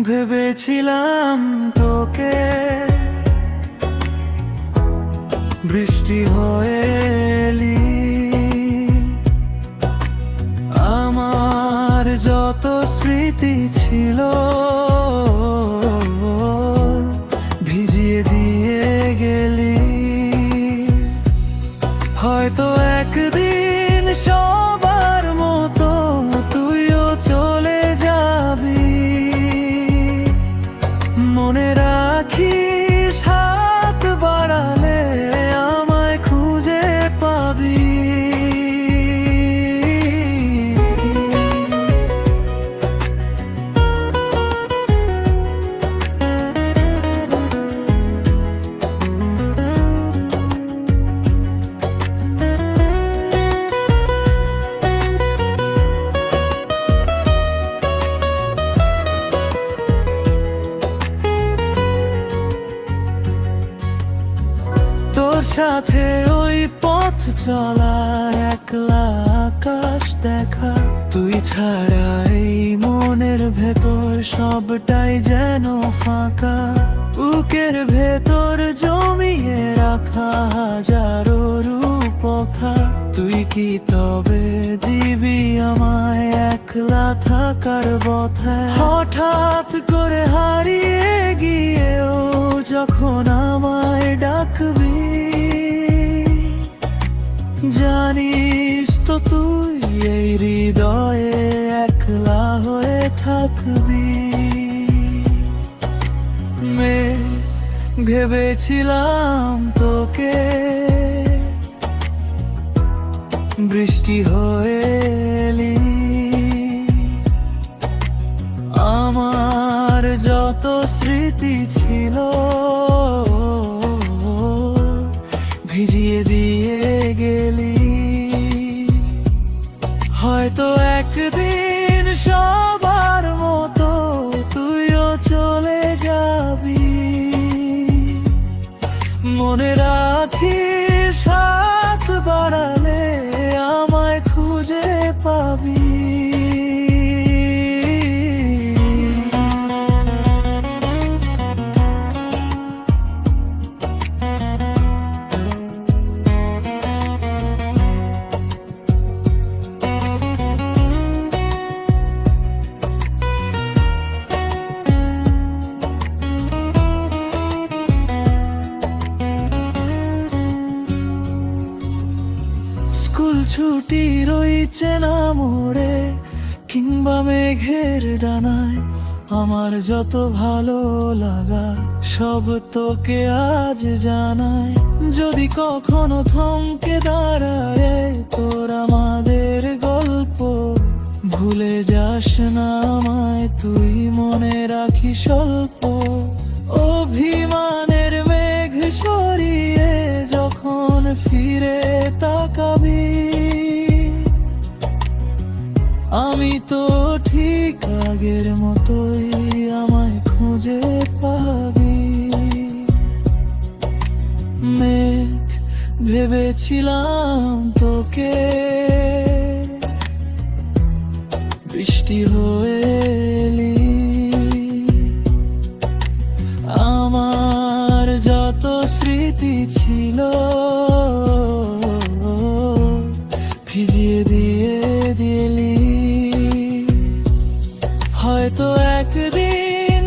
ভেবেছিলাম তোকে বৃষ্টি হয়ে এলি, আমার যত স্মৃতি ছিল ভিজিয়ে দিয়ে গেলি। হয়তো একদিন সবার মতো তুইও চলে যাবি, মনে রাখিস হাত বাড়ালে আমায় খুঁজে পাবি। তোর সাথে ওই পথ চলা, একলা আকাশ দেখা, তুই ছাড়া এই মনের ভেতর সবটাই যেন ফাঁকা। বুকের ভেতর জমিয়ে রাখা হাজারো রূপকথা, তুই কি তবে দিবি আমায় একলা থাকার বথায়? হঠাৎ করে হারিয়ে গিয়েও যখন আমায় ডাকবি, জানিস তো তুই এই হৃদয়ে একলা হয়ে থাকবি। ভেবেছিলাম তোকে বৃষ্টি হয়ে এলি, আমার যত স্মৃতি ছিল ভিজিয়ে দিয়ে গেলি। হয়তো একদিন সবার মতো তুইও চলে যাবি, মনে রাখিস হাত বাড়ালে আমায় খুঁজে পাবি। স্কুল ছুটি রয়েছে না মোড়ে কিংবা মেঘের ডানায়, আমার যত ভালো লাগা সব তোকে আজ জানাই। যদি কখনো থমকে দাঁড়ায় তোর আমাদের গল্প, ভুলে যাস না আমায় তুই, মনে রাখিস অল্প। অভিমানের মেঘ সরিয়ে যখন ফিরে তাকাবি, আমি তো ঠিক আগের মতোই আমায় খুঁজে পাবি। মেঘ ভেবেছিলাম তোকে বৃষ্টি হয়ে এলি, আমার যত স্মৃতি ছিল ভিজিয়ে দিয়ে দিলি। হয়তো একদিন